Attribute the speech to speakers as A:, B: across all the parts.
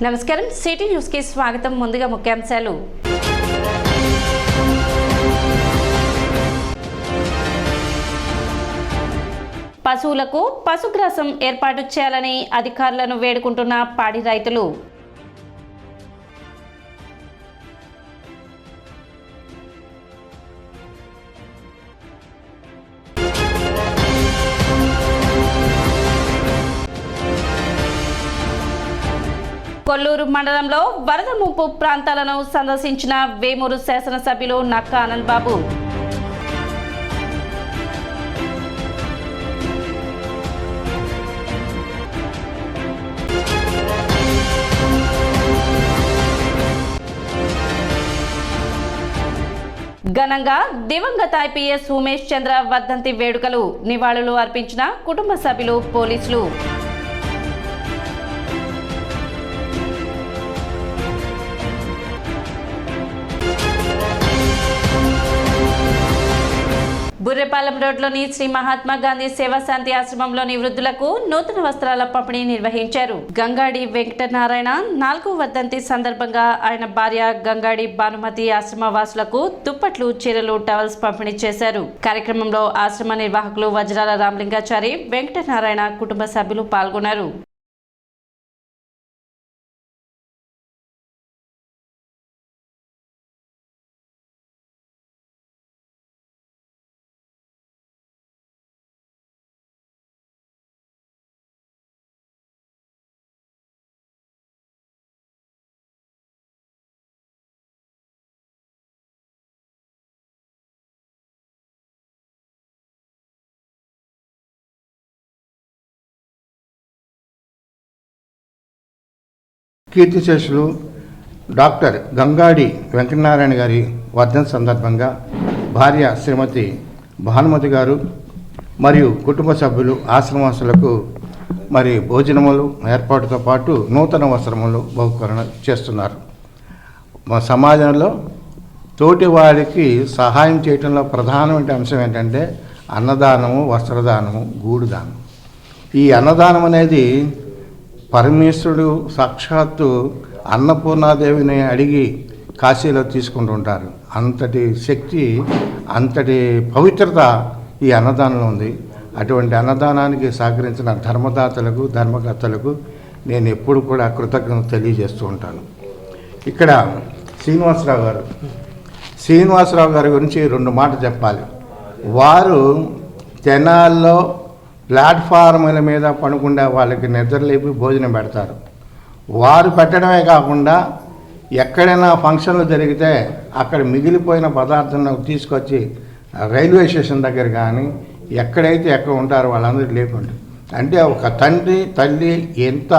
A: నమస్కారం city news కి స్వాగతం. ముందుగా ముఖ్యాంశాలు. పశువులకు పశుగ్రాసం ఏర్పాటు చేయాలని అధికారులను వేడుకుంటున్న పాడి రైతులు. కొల్లూరు మండలంలో వరద ముంపు ప్రాంతాలను సందర్శించిన వేమూరు శాసనసభ్యులు నక్కా ఆనంద్ బాబు. ఘనంగా దివంగత ఐపీఎస్ ఉమేష్ చంద్ర వర్ధంతి వేడుకలు. నివాళులు అర్పించిన కుటుంబ సభ్యులు, పోలీసులు. బుర్రెపాలెం రోడ్లోని శ్రీ మహాత్మా గాంధీ సేవాశాంతి ఆశ్రమంలోని వృద్ధులకు నూతన వస్త్రాల పంపిణీ నిర్వహించారు. గంగాడి వెంకటనారాయణ 4వ వర్ధంతి సందర్భంగా ఆయన భార్య గంగాడి భానుమతి ఆశ్రమ వాసులకు దుప్పట్లు, చీరలు, టవల్స్ పంపిణీ చేశారు. కార్యక్రమంలో ఆశ్రమ నిర్వాహకులు వజ్రాల రామలింగాచారి, వెంకటనారాయణ కుటుంబ సభ్యులు పాల్గొన్నారు.
B: కీర్తిశేషులు డాక్టర్ గంగాడి వెంకటనారాయణ గారి వర్ధంతి సందర్భంగా భార్య శ్రీమతి భానుమతి గారు మరియు కుటుంబ సభ్యులు ఆశ్రమవాసులకు భోజనములు ఏర్పాటుతో పాటు నూతన వస్త్రములు బహుకరణ చేస్తున్నారు. మా సమాజంలో తోటి వారికి సహాయం చేయడంలో ప్రధానమైన అంశం ఏంటంటే అన్నదానము, వస్త్రదానము, గూడుదానం. ఈ అన్నదానం అనేది పరమేశ్వరుడు సాక్షాత్తు అన్నపూర్ణాదేవిని అడిగి కాశీలో తీసుకుంటుంటారు. అంతటి శక్తి, అంతటి పవిత్రత ఈ అన్నదానంలో ఉంది. అటువంటి అన్నదానానికి సహకరించిన ధర్మదాతలకు, ధర్మకర్తలకు నేను ఎప్పుడు కూడా కృతజ్ఞత తెలియజేస్తూ ఉంటాను. ఇక్కడ శ్రీనివాసరావు గారి గురించి 2 మాటలు చెప్పాలి. వారు తెనాల్లో ప్లాట్ఫార్ముల మీద పడుకుండే వాళ్ళకి నిద్రలేపి భోజనం పెడతారు. వారు పెట్టడమే కాకుండా ఎక్కడైనా ఫంక్షన్లు జరిగితే అక్కడ మిగిలిపోయిన పదార్థం తీసుకొచ్చి రైల్వే స్టేషన్ దగ్గర కానీ ఎక్కడ ఉంటారో వాళ్ళందరూ లేకుండా, అంటే ఒక తండ్రి, తల్లి ఎంత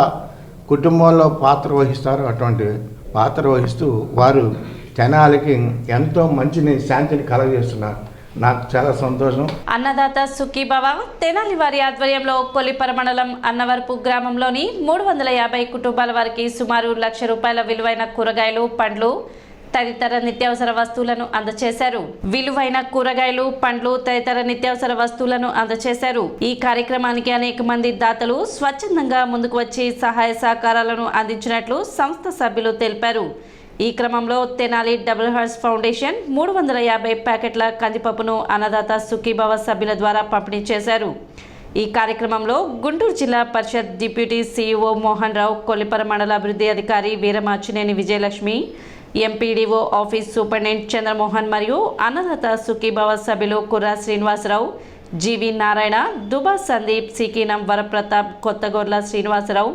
B: కుటుంబంలో పాత్ర వహిస్తారో అటువంటి పాత్ర వహిస్తూ వారు తెనాలికి ఎంతో మంచిని, శాంతిని కలగజేస్తున్నారు. నాకు చాలా సంతోషం.
A: అన్నదాత సుఖీభవ తెనాలి వారి ఆధ్వర్యంలో కొల్లిపర మండలం అన్నవరపు గ్రామంలోని 350 కుటుంబాల వారికి సుమారు ₹1,00,000 విలువైన కూరగాయలు, పండ్లు తదితర నిత్యావసర వస్తువులను అందజేశారు. విలువైన కూరగాయలు, పండ్లు తదితర నిత్యావసర వస్తువులను అందజేశారు. ఈ కార్యక్రమానికి అనేక మంది దాతలు స్వచ్ఛందంగా ముందుకు వచ్చి సహాయ సహకారాలను అందించినట్లు సంస్థ సభ్యులు తెలిపారు. ఈ క్రమంలో Tenali double horse foundation 350 ప్యాకెట్ల కందిపప్పును Annadata Sukhibhava సభ్యుల ద్వారా పంపిణీ చేశారు. ఈ కార్యక్రమంలో గుంటూరు జిల్లా పరిషత్ డిప్యూటీ సీఈఓ మోహన్ రావు, కొల్లిపర మండల అభివృద్ధి అధికారి Veeramachaneni Vijayalakshmi, MPDO office superintendent Chandramohan మరియు అన్నదాత సుఖీభవ సభ్యులు కుర్రా శ్రీనివాసరావు, జీవి నారాయణ, దుబా సందీప్, సికీనం వరప్రతాప్, కొత్తగొర్ల శ్రీనివాసరావు,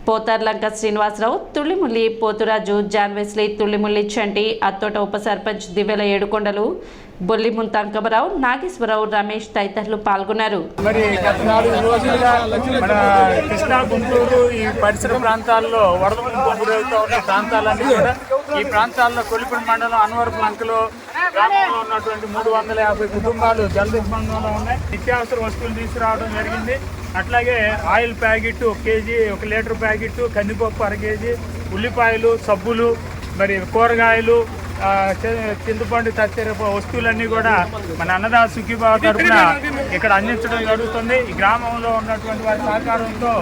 A: పోతార్లంక శ్రీనివాసరావు, తుళ్ళిముల్లి పోతురాజు, జాన్వెస్లీ, తుళ్ళిముల్లి చంటి, అత్తోట ఉప సర్పంచ్ దివ్యల ఏడుకొండలు, బొల్లి ముంతాంకమరావు, నాగేశ్వరరావు, రమేష్ తదితరులు పాల్గొన్నారు.
C: మరి గత 4 రోజులుగా మన కృష్ణా, గుంటూరు ఈ పరిసర ప్రాంతాల్లో వరద ముంపు గురవుతూ ఉన్న ప్రాంతాలన్నీ కూడా ఈ ప్రాంతాల్లో కొల్లిపర మండలం అన్నవరపు లంకలో గ్రామంలో ఉన్నటువంటి 350 కుటుంబాలు జలదిగ్బంధంలో ఉన్నాయి. నిత్యావసర వస్తువులు తీసుకురావడం జరిగింది. అట్లాగే oil packet 1 KG, 1 litre packet, కందిపప్పు 1/2 కేజీ, ఉల్లిపాయలు, సబ్బులు, మరి కూరగాయలు, చింతపండు తదితర వస్తువులన్నీ కూడా మన అన్నదాత సుఖీభావ తరఫున ఇక్కడ అందించడం జరుగుతుంది. ఈ గ్రామంలో ఉన్నటువంటి వారి సహకారంతో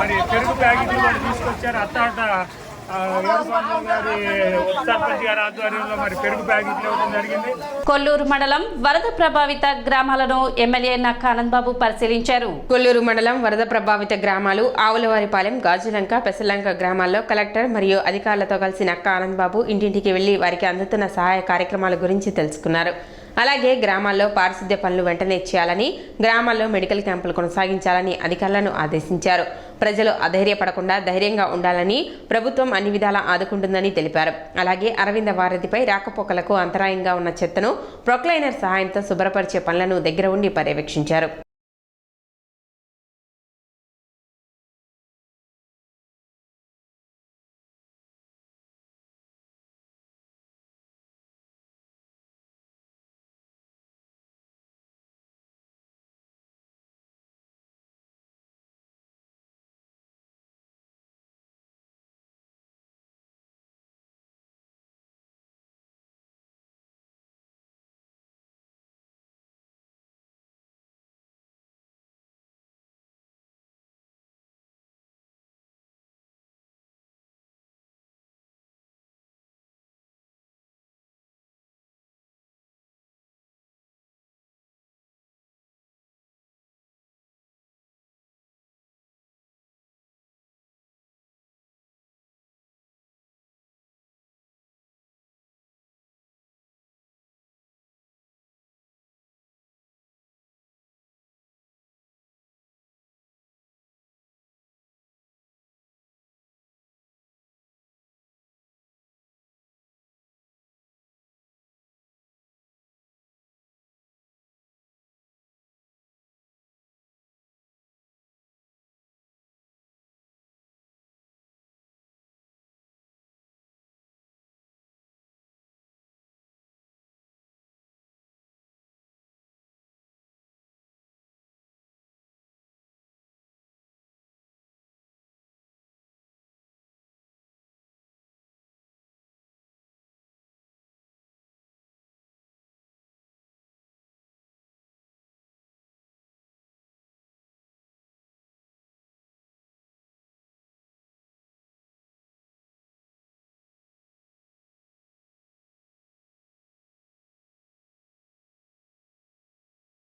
C: మరి పెరుగు ప్యాకెట్లు కూడా తీసుకొచ్చారు. అత్తాట సర్పంచ్ గారి ఆధ్వర్యంలో మరి పెరుగు ప్యాకెట్లు ఇవ్వడం జరిగింది.
A: కొల్లూరు మండలం వరద ప్రభావిత గ్రామాలను ఎమ్మెల్యే నక్కా ఆనందబాబు పరిశీలించారు.
D: కొల్లూరు మండలం వరద ప్రభావిత గ్రామాలు ఆవులవారిపాలెం, గాజులంక, పెసలంక గ్రామాల్లో కలెక్టర్ మరియు అధికారులతో కలిసి నక్కా ఆనందబాబు ఇంటింటికి వెళ్లి వారికి అందుతున్న సహాయ కార్యక్రమాల గురించి తెలుసుకున్నారు. అలాగే గ్రామాల్లో పారిశుద్ధ్య పనులు వెంటనే చేయాలని, గ్రామాల్లో మెడికల్ క్యాంపులు కొనసాగించాలని అధికారులను ఆదేశించారు. ప్రజలు అధైర్యపడకుండా ధైర్యంగా ఉండాలని, ప్రభుత్వం అన్ని విధాలా ఆదుకుంటుందని తెలిపారు. అలాగే అరవింద వారధిపై రాకపోకలకు అంతరాయంగా ఉన్న చెత్తను ప్రొక్లైనర్ సహాయంతో శుభ్రపరిచే పనులను దగ్గర ఉండి పర్యవేక్షించారు.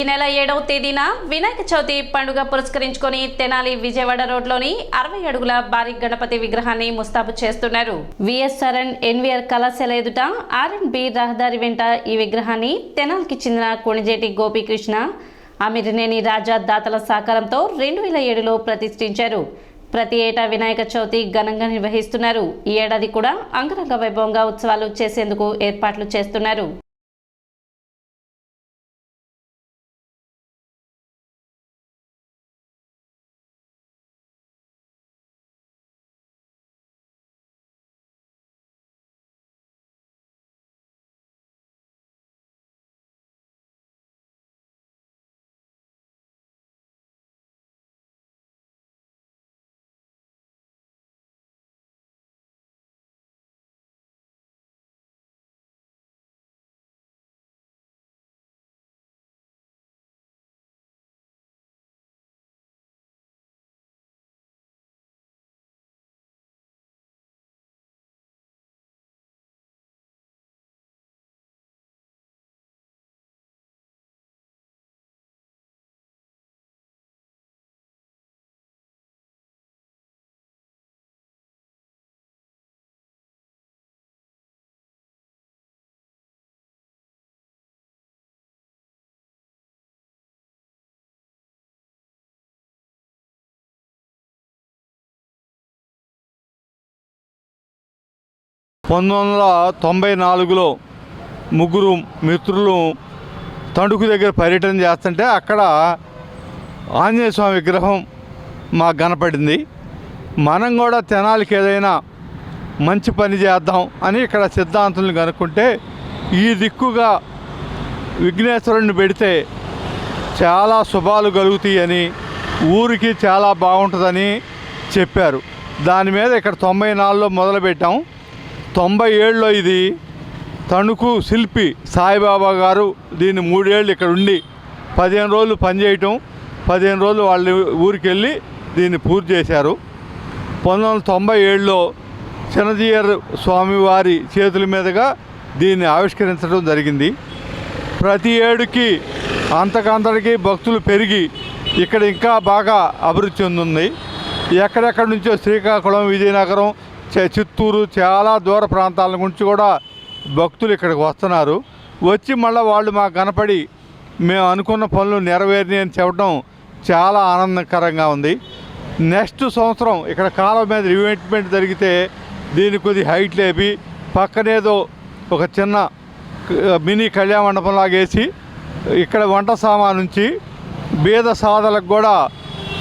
A: ఈ నెల 7వ తేదీన వినాయక చవితి పండుగ పురస్కరించుకొని తెనాలి విజయవాడ రోడ్లోని 60 అడుగుల భారీ గణపతి విగ్రహాన్ని ముస్తాబు చేస్తున్నారు. విఎస్ఆర్ఎన్ ఎన్వీఆర్ కళాశాల ఎదుట ఆర్ఎండ్బి రహదారి వెంట ఈ విగ్రహాన్ని తెనాలికి చెందిన కొణిజేటి గోపీకృష్ణ, అమిరినేని రాజా దాతల సహకారంతో 2007లో ప్రతిష్ఠించారు. ప్రతి ఏటా వినాయక చవితి ఘనంగా నిర్వహిస్తున్నారు. ఈ ఏడాది కూడా అంగరంగ వైభవంగా ఉత్సవాలు చేసేందుకు ఏర్పాట్లు చేస్తున్నారు.
E: (1994) ముగ్గురు మిత్రులు తణుకు దగ్గర పర్యటన చేస్తుంటే అక్కడ ఆంజనేయ స్వామి విగ్రహం మాకు కనపడింది. మనం కూడా తెనాలికి ఏదైనా మంచి పని చేద్దాం అని ఇక్కడ సిద్ధాంతులను కనుక్కుంటే ఈ దిక్కుగా విఘ్నేశ్వరుని పెడితే చాలా శుభాలు కలుగుతాయని, ఊరికి చాలా బాగుంటుందని చెప్పారు. దాని మీద ఇక్కడ 94లో మొదలుపెట్టాం. 97లో ఇది తణుకు శిల్పి సాయిబాబా గారు దీన్ని 3 ఏళ్ళు ఇక్కడ ఉండి 15 రోజులు పనిచేయటం, 15 రోజులు వాళ్ళ ఊరికి వెళ్ళి దీన్ని పూర్తి చేశారు. 1997లో చిన్నజీయర్ స్వామివారి చేతుల మీదుగా దీన్ని ఆవిష్కరించడం జరిగింది. ప్రతి ఏడుకి అంతకంతటికి భక్తులు పెరిగి ఇక్కడ ఇంకా బాగా అభివృద్ధి చెందుంది. ఎక్కడెక్కడి నుంచో శ్రీకాకుళం, విజయనగరం, చిత్తూరు చాలా దూర ప్రాంతాల నుంచి కూడా భక్తులు ఇక్కడికి వస్తున్నారు. వచ్చి మళ్ళీ వాళ్ళు మాకు కనపడి మేము అనుకున్న పనులు నెరవేరినాయి అని చెప్పడం చాలా ఆనందకరంగా ఉంది. నెక్స్ట్ సంవత్సరం ఇక్కడ కాలువ మీద రివెంట్మెంట్ జరిగితే దీన్ని కొద్ది హైట్ లేపి పక్కనేదో ఒక చిన్న మినీ కళ్యాణ మండపంలాగా వేసి ఇక్కడ వంట సామాను నుంచి బీద సాధలకు కూడా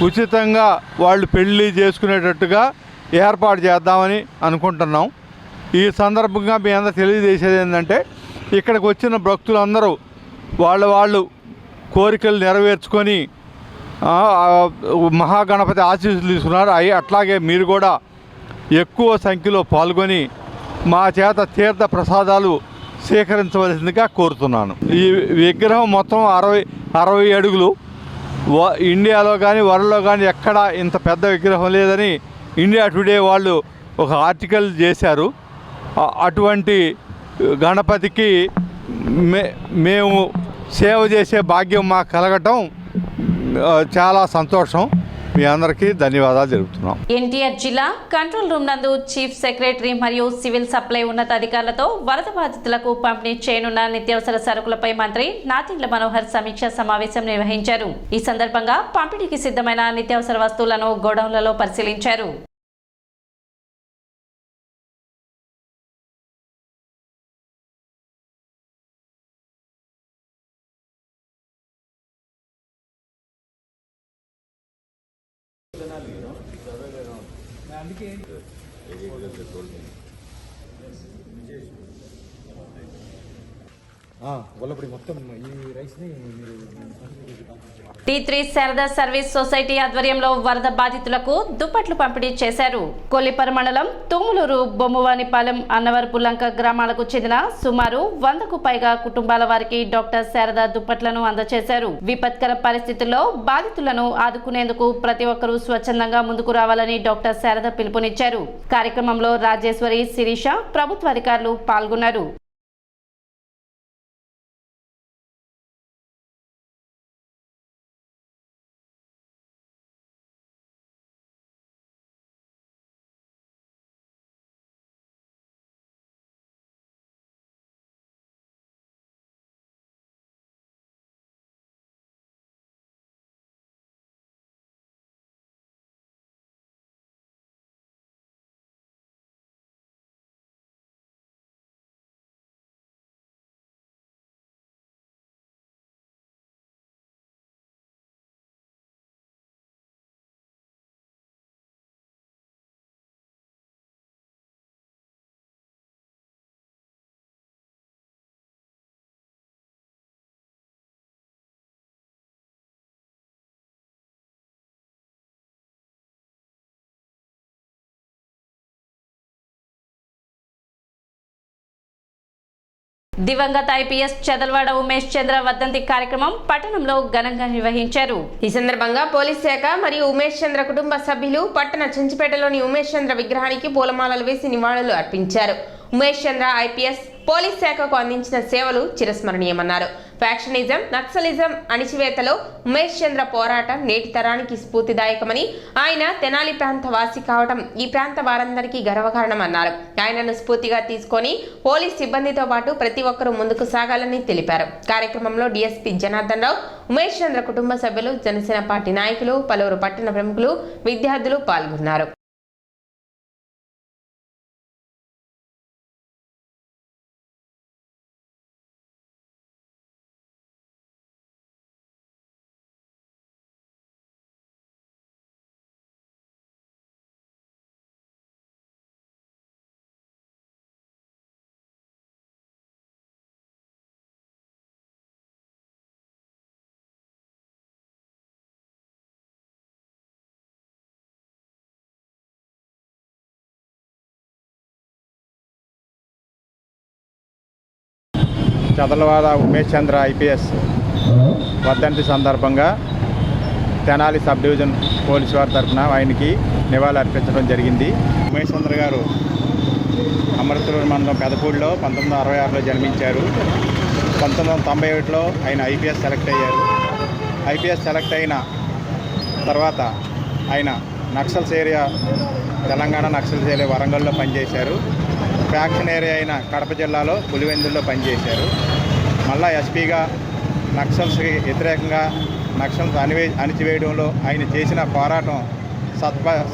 E: ఉచితంగా వాళ్ళు పెళ్ళి చేసుకునేటట్టుగా ఏర్పాటు చేద్దామని అనుకుంటున్నాం. ఈ సందర్భంగా మీ అందరూ తెలియజేసేది ఏంటంటే ఇక్కడికి వచ్చిన భక్తులందరూ వాళ్ళు కోరికలు నెరవేర్చుకొని మహాగణపతి ఆశీస్సులు తీసుకున్నారు. అట్లాగే మీరు కూడా ఎక్కువ సంఖ్యలో పాల్గొని మా చేత తీర్థ ప్రసాదాలు స్వీకరించవలసిందిగా కోరుతున్నాను. ఈ విగ్రహం మొత్తం 60 అడుగులు. ఇండియాలో కానీ వరల్డ్లో కానీ ఎక్కడ ఇంత పెద్ద విగ్రహం లేదని ఇండియా టుడే వాళ్ళు ఒక ఆర్టికల్ చేశారు. అటువంటి గణపతికి మేము సేవ చేసే భాగ్యం మాకు కలగటం చాలా సంతోషం. మీ అందరికీ ధన్యవాదాలు తెలుపుతున్నాం.
A: ఎన్టీఆర్ జిల్లా కంట్రోల్ రూమ్ నందు చీఫ్ సెక్రటరీ మరియు సివిల్ సప్లై ఉన్నతాధికారులతో వరద బాధితులకు పంపిణీ చేయనున్న నిత్యావసర సరుకులపై మంత్రి నాదెండ్ల మనోహర్ సమీక్షా సమావేశం నిర్వహించారు. ఈ సందర్భంగా పంపిణీకి సిద్ధమైన నిత్యావసర వస్తువులను గోడౌన్లలో పరిశీలించారు. T3 శారదా సర్వీస్ సొసైటీ ఆధ్వర్యంలో వరద బాధితులకు దుప్పట్లు పంపిణీ చేశారు. కొల్లిపర మండలం తుములూరు, బొమ్మవానిపాలెం, అన్నవరపు లంక గ్రామాలకు చెందిన సుమారు 100కు పైగా కుటుంబాల వారికి డాక్టర్ శారదా దుప్పట్లను అందజేశారు. విపత్కర పరిస్థితుల్లో బాధితులను ఆదుకునేందుకు ప్రతి ఒక్కరూ స్వచ్ఛందంగా ముందుకు రావాలని డాక్టర్ శారదా పిలుపునిచ్చారు. కార్యక్రమంలో రాజేశ్వరి, శిరీష, ప్రభుత్వ అధికారులు పాల్గొన్నారు. దివంగత ఐపీఎస్ చదల్వాడ ఉమేష్ చంద్ర వర్ధంతి కార్యక్రమం పట్టణంలో ఘనంగా నిర్వహించారు.
D: ఈ సందర్భంగా పోలీస్ శాఖ మరియు ఉమేష్ చంద్ర కుటుంబ సభ్యులు పట్టణ చెంచుపేటలోని ఉమేష్ చంద్ర విగ్రహానికి పూలమాలలు వేసి నివాళులు అర్పించారు. ఉమేష్ చంద్ర ఐపీఎస్ పోలీస్ శాఖకు అందించిన సేవలు చిరస్మరణీయమన్నారు. ఫ్యాక్షనిజం, నక్సలిజం అణిచివేతలో ఉమేష్ చంద్ర పోరాటం నేటి తరానికి స్ఫూర్తిదాయకమని, ఆయన తెనాలి ప్రాంత వాసి కావడం ఈ ప్రాంత వారందరికీ గర్వకారణమన్నారు. ఆయనను స్ఫూర్తిగా తీసుకొని పోలీస్ సిబ్బందితో పాటు ప్రతి ఒక్కరూ ముందుకు సాగాలని తెలిపారు. కార్యక్రమంలో డీఎస్పీ జనార్దన్ రావు, ఉమేష్ చంద్ర కుటుంబ సభ్యులు, జనసేన పార్టీ నాయకులు, పలువురు పట్టణ ప్రముఖులు, విద్యార్థులు పాల్గొన్నారు.
F: చదలవాడ ఉమేష్ చంద్ర ఐపీఎస్ వర్ధంతి సందర్భంగా తెనాలి సబ్ డివిజన్ పోలీసు వారి తరఫున ఆయనకి నివాళులు అర్పించడం జరిగింది. ఉమేష్ చంద్ర గారు అమృతూరు మండలం పెదపూడిలో 1966లో జన్మించారు. 1991లో ఆయన ఐపీఎస్ సెలెక్ట్ అయ్యారు. ఐపీఎస్ సెలెక్ట్ అయిన తర్వాత ఆయన నక్సల్స్ ఏరియా, తెలంగాణ నక్సల్స్ ఏరియా వరంగల్లో పనిచేశారు. ఫ్యాక్షన్ ఏరియా అయిన కడప జిల్లాలో పులివెందుల్లో పనిచేశారు. మళ్ళా ఎస్పీగా నక్సల్స్కి వ్యతిరేకంగా నక్సల్స్ అణిచివేయడంలో ఆయన చేసిన పోరాటం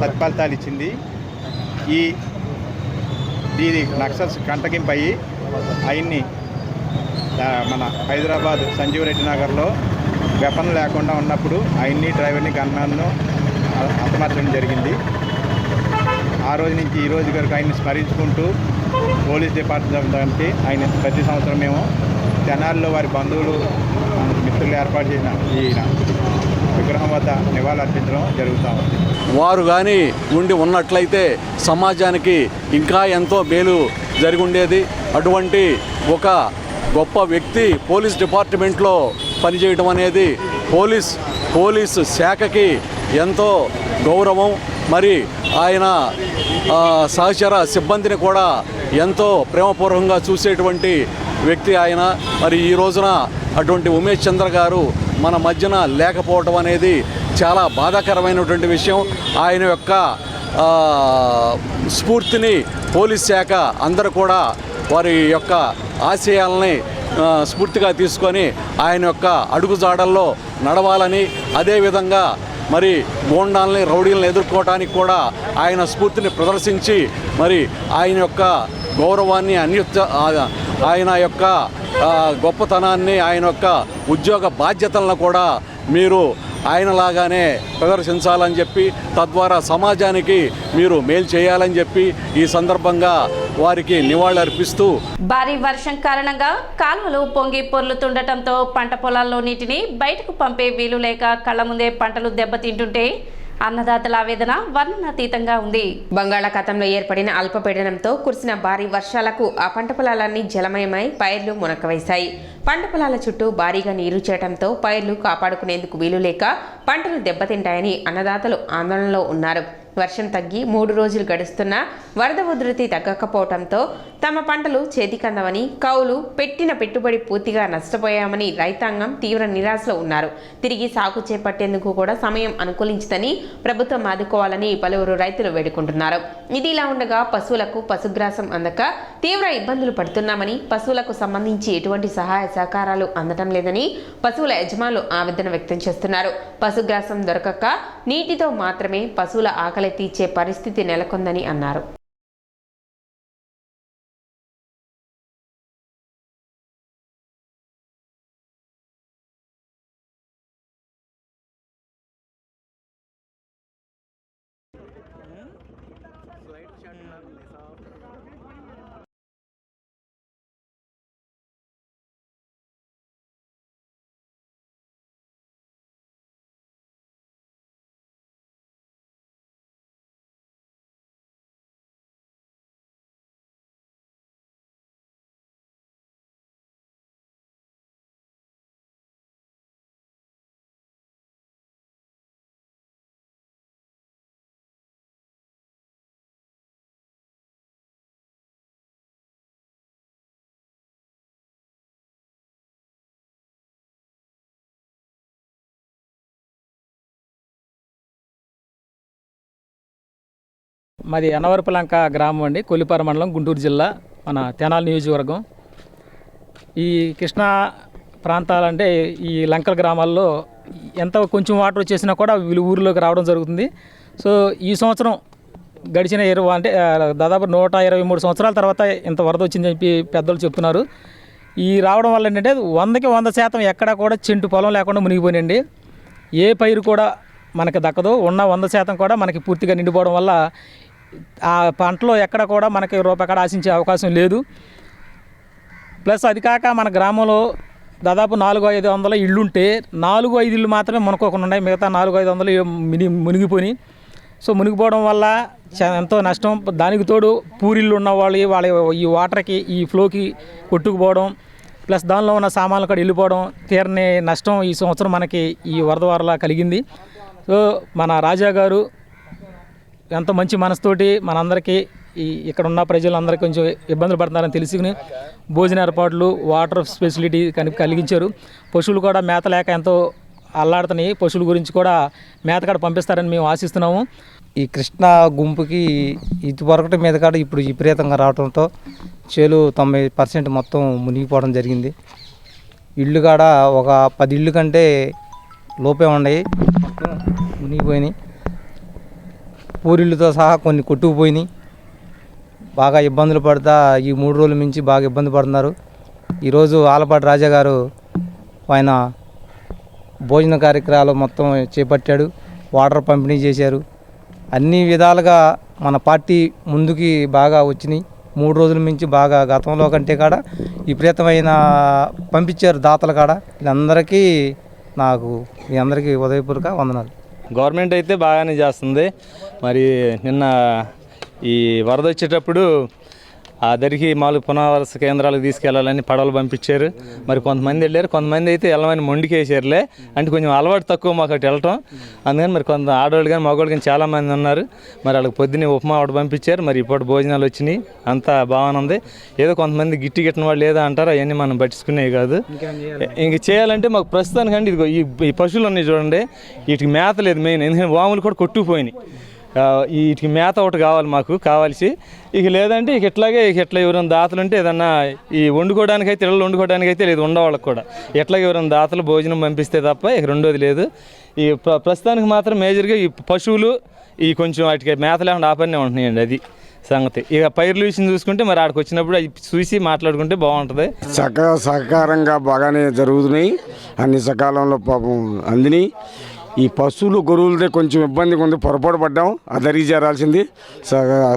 F: సత్ఫలితాలు ఇచ్చింది. ఇది నక్సల్స్ కంటగింపయ్యి ఆయన్ని మన హైదరాబాద్ సంజీవ్ రెడ్డి నగర్లో వెపన్ లేకుండా ఉన్నప్పుడు ఆయన్ని డ్రైవర్ని గన్మ్యాన్ను హతమార్చడం జరిగింది. ఆ రోజు నుంచి ఈ రోజు వరకు ఆయన్ని స్మరించుకుంటూ పోలీస్ డిపార్ట్మెంట్ ఆయన ప్రతి సంవత్సరం మేము తెనాలిలో వారి బంధువులు మిత్రులు ఏర్పాటు చేసిన ఈయన విగ్రహం వద్ద నివాళులు అర్పించడం జరుగుతూ ఉంది.
G: వారు కానీ ఉండి ఉన్నట్లయితే సమాజానికి ఇంకా ఎంతో మేలు జరిగి ఉండేది. అటువంటి ఒక గొప్ప వ్యక్తి పోలీస్ డిపార్ట్మెంట్లో పనిచేయడం అనేది పోలీస్ శాఖకి ఎంతో గౌరవం. మరి ఆయన సహచర సిబ్బందిని కూడా ఎంతో ప్రేమపూర్వకంగా చూసేటువంటి వ్యక్తి ఆయన. మరి ఈ రోజున అటువంటి ఉమేష్ చంద్ర గారు మన మధ్యన లేకపోవడం అనేది చాలా బాధాకరమైనటువంటి విషయం. ఆయన యొక్క స్ఫూర్తిని పోలీస్ శాఖ అందరూ కూడా వారి యొక్క ఆశయాలని స్ఫూర్తిగా తీసుకొని ఆయన యొక్క అడుగుజాడల్లో నడవాలని, అదేవిధంగా మరి గోండాలని రౌడీలను ఎదుర్కోవడానికి కూడా ఆయన స్ఫూర్తిని ప్రదర్శించి మరి ఆయన యొక్క గౌరవాన్ని ఆయన యొక్క గొప్పతనాన్ని, ఆయన యొక్క ఉద్యోగ బాధ్యతలను కూడా మీరు ఆయనలాగానే ప్రదర్శించాలని చెప్పి, తద్వారా సమాజానికి మీరు మేలు చేయాలని చెప్పి ఈ సందర్భంగా వారికి నివాళులు అర్పిస్తూ,
A: భారీ వర్షం కారణంగా కాలువలు పొంగి పొర్లుతుండటంతో పంట పొలాల్లో నీటిని బయటకు పంపే వీలు లేక కళ్ల ముందే పంటలు దెబ్బతింటుంటే అన్నదాతల ఆవేదన వర్ణనాతీతంగా ఉంది.
D: బంగాళాఖాతంలో ఏర్పడిన అల్పపీడనంతో కురిసిన భారీ వర్షాలకు ఆ పంట పొలాలన్నీ జలమయమై పైర్లు మునకవేశాయి. పంట పొలాల చుట్టూ భారీగా నీరు చేరడంతో పైర్లు కాపాడుకునేందుకు వీలు లేక పంటలు దెబ్బతింటాయని అన్నదాతలు ఆందోళనలో ఉన్నారు. వర్షం తగ్గి 3 రోజులు గడుస్తున్నా వరద ఉధృతి తగ్గకపోవడంతో తమ పంటలు చేతికందవని, కౌలు పెట్టిన పెట్టుబడి పూర్తిగా నష్టపోయామని రైతాంగం తీవ్ర నిరాశలో ఉన్నారు. తిరిగి సాగు చేపట్టేందుకు కూడా సమయం అనుకూలించదని ప్రభుత్వం ఆదుకోవాలని పలువురు రైతులు వేడుకుంటున్నారు. ఇది ఇలా ఉండగా పశువులకు పశుగ్రాసం అందక తీవ్ర ఇబ్బందులు పడుతున్నామని, పశువులకు సంబంధించి ఎటువంటి సహాయ సహకారాలు అందటం లేదని పశువుల యజమానులు ఆవేదన వ్యక్తం చేస్తున్నారు. పశుగ్రాసం దొరకక నీటితో మాత్రమే పశువుల ఆకలి తీర్చే పరిస్థితి నెలకొందని అన్నారు.
H: మాది అన్నవరపులంక గ్రామం అండి, కొల్లిపార మండలం, గుంటూరు జిల్లా, మన తెనాలి నియోజకవర్గం. ఈ కృష్ణా ప్రాంతాలంటే ఈ లంకల గ్రామాల్లో ఎంత కొంచెం వాటర్ వచ్చేసినా కూడా వీళ్ళు ఊరిలోకి రావడం జరుగుతుంది. సో ఈ సంవత్సరం గడిచిన దాదాపు 123 సంవత్సరాల తర్వాత ఇంత వరద వచ్చిందని చెప్పి పెద్దలు చెప్తున్నారు. ఈ రావడం వల్ల ఏంటంటే 100కి 100% ఎక్కడా కూడా చెంటు పొలం లేకుండా మునిగిపోయినండి. ఏ పైరు కూడా మనకి దక్కదు. ఉన్న 100% కూడా మనకి పూర్తిగా నిండిపోవడం వల్ల ఆ పంటలో ఎక్కడ కూడా మనకి రూపాయి ఆశించే అవకాశం లేదు. ప్లస్ అది కాక మన గ్రామంలో దాదాపు 400-500 ఇళ్ళు ఉంటే 4-5 ఇళ్ళు మాత్రమే మునుకోకుండా ఉన్నాయి. మిగతా 400-500 మునిగిపోయి. సో మునిగిపోవడం వల్ల ఎంతో నష్టం. దానికి తోడు పూరిళ్ళు ఉన్న వాళ్ళ ఈ వాటర్కి, ఈ ఫ్లోకి కొట్టుకుపోవడం, ప్లస్ దానిలో ఉన్న సామాన్లు కూడా వెళ్ళిపోవడం, తీరని నష్టం ఈ సంవత్సరం మనకి ఈ వరద వరలా కలిగింది. సో మన రాజా గారు ఎంతో మంచి మనసుతోటి మనందరికీ ఇక్కడ ఉన్న ప్రజలందరికీ కొంచెం ఇబ్బందులు పడుతున్నారని తెలుసుకుని భోజన ఏర్పాట్లు, వాటర్ ఫెసిలిటీ కలిగించారు. పశువులు కూడా మేత లేక ఎంతో అల్లాడుతున్నాయి. పశువుల గురించి కూడా మేత కాడ పంపిస్తారని మేము ఆశిస్తున్నాము.
I: ఈ కృష్ణా గుంపుకి ఇటువరకటి మీద కాడ ఇప్పుడు విపరీతంగా రావడంతో చేలు 90% మొత్తం మునిగిపోవడం జరిగింది. ఇళ్ళు కాడ ఒక 10 ఇళ్ళు కంటే లోపే ఉన్నాయి, మొత్తం మునిగిపోయినాయి. పూరిళ్ళతో సహా కొన్ని కొట్టుకుపోయినాయి. బాగా ఇబ్బందులు పడతా ఈ 3 రోజుల నుంచి బాగా ఇబ్బంది పడుతున్నారు. ఈరోజు ఆలపాటి రాజా గారు ఆయన భోజన కార్యక్రమాలు మొత్తం చేపట్టాడు, వాటర్ పంపిణీ చేశారు. అన్ని విధాలుగా మన పార్టీ ముందుకి బాగా వచ్చినాయి. 3 రోజుల నుంచి బాగా గతంలో కంటే కాడ విపరీతమైన పంపించారు దాతల కాడ. వీళ్ళందరికీ మీ అందరికీ ఉదయపూర్వక వందనాలు.
J: గవర్నమెంట్ అయితే బాగానే చేస్తుంది. మరి నిన్న ఈ వరద వచ్చేటప్పుడు ఆ దరికి మామూలు పునరావాస కేంద్రాలకు తీసుకెళ్లాలని పడవలు పంపించారు. మరి కొంతమంది వెళ్ళారు, కొంతమంది అయితే వెళ్ళమని మొండికేసారులే. అంటే కొంచెం అలవాటు తక్కువ మాకు అటు వెళ్ళటం. అందుకని మరి కొంత ఆడవాళ్ళు కానీ మగవాళ్ళు కానీ చాలామంది ఉన్నారు. మరి వాళ్ళకి పొద్దున్నే ఉప్మా ఒకటి పంపించారు. మరి ఇప్పుడు భోజనాలు వచ్చినాయి, అంతా బాగానే ఉంది. ఏదో కొంతమంది గిట్టిన వాళ్ళు ఏదో అంటారు, అవన్నీ మనం పట్టించుకునేవి కాదు. ఇంక చేయాలంటే మాకు ప్రస్తుతానికంటే ఇదిగో ఈ పశువులు ఉన్నాయి చూడండి, వీటికి మేత లేదు మెయిన్. ఎందుకంటే వాములు కూడా కొట్టుకుపోయినాయి. వీటికి మేత ఒకటి కావాలి మాకు కావాల్సి. ఇక లేదంటే ఇట్లా ఎవరైనా దాతలు ఉంటే ఏదన్నా ఈ వండుకోవడానికి అయితే ఇళ్ళు వండుకోవడానికి అయితే లేదు, ఉండవాళ్ళకి కూడా ఎట్లాగే ఎవరైనా దాతలు భోజనం పంపిస్తే తప్ప ఇక రెండోది లేదు. ఈ ప్రస్తుతానికి మాత్రం మేజర్గా ఈ పశువులు ఈ కొంచెం వాటికి మేత లేకుండా ఆపనే ఉంటున్నాయండి, అది సంగతి. ఇక పైర్లు విషయం చూసుకుంటే మరి ఆడికి వచ్చినప్పుడు అవి చూసి మాట్లాడుకుంటే బాగుంటుంది.
K: సహకారంగా బాగానే జరుగుతున్నాయి, అన్ని సకాలంలో పాపం అందినాయి. ఈ పశువులు గొర్రెలదే కొంచెం ఇబ్బందిగా ఉంది, పొరపాటు పడ్డాం, అదరికి చేరాల్సింది.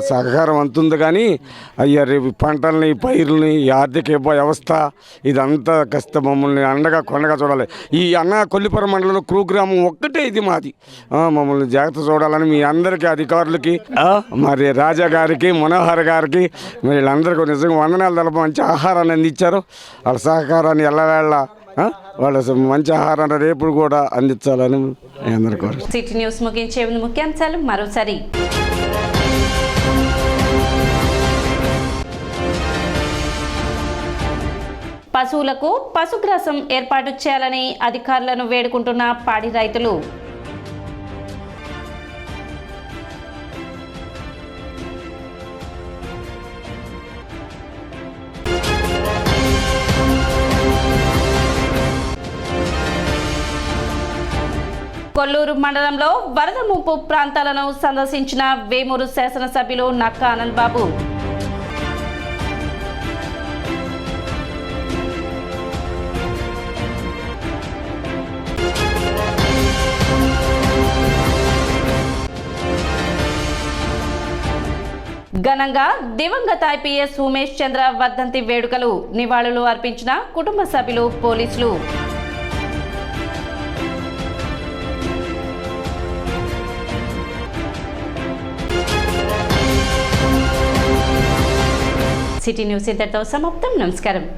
K: సహకారం అంతుంది కానీ అయ్యా రేపు పంటల్ని, పైర్లని, ఈ ఆర్థిక వ్యవస్థ ఇదంతా కాస్త మమ్మల్ని అండగా కొండగా చూడాలి. ఈ కొల్లిపర మండలంలో క్రూ గ్రామం ఒక్కటే ఇది మాది. మమ్మల్ని జాగ్రత్త చూడాలని మీ అందరికీ, అధికారులకి, మరి రాజా గారికి, మనోహర్ గారికి, మరి వీళ్ళందరికీ నిజంగా వందనాలు తెలప. మంచి ఆహారాన్ని అందించారు. వాళ్ళ సహకారాన్ని ఎల్లవేళ వాళ్ళ మంచి ఆహారాన్ని రేపు కూడా అందించాలని అందరికీ.
A: సిటీ న్యూస్ ముగించే ముందు ముఖ్యాంశాలు మరోసారి. పశువులకు పశుగ్రాసం ఏర్పాటు చేయాలని అధికారులను వేడుకుంటున్న పాడి రైతులు. కొల్లూరు మండలంలో వరద ముంపు ప్రాంతాలను సందర్శించిన వేమూరు శాసనసభ్యులు నక్కా ఆనంద్ బాబు. ఘనంగా దివంగత ఐపీఎస్ ఉమేష్ చంద్ర వర్ధంతి వేడుకలు. నివాళులు అర్పించిన కుటుంబ సభ్యులు, పోలీసులు. సిటీ న్యూస్ ఇంతటితో సమాప్తం. నమస్కారం.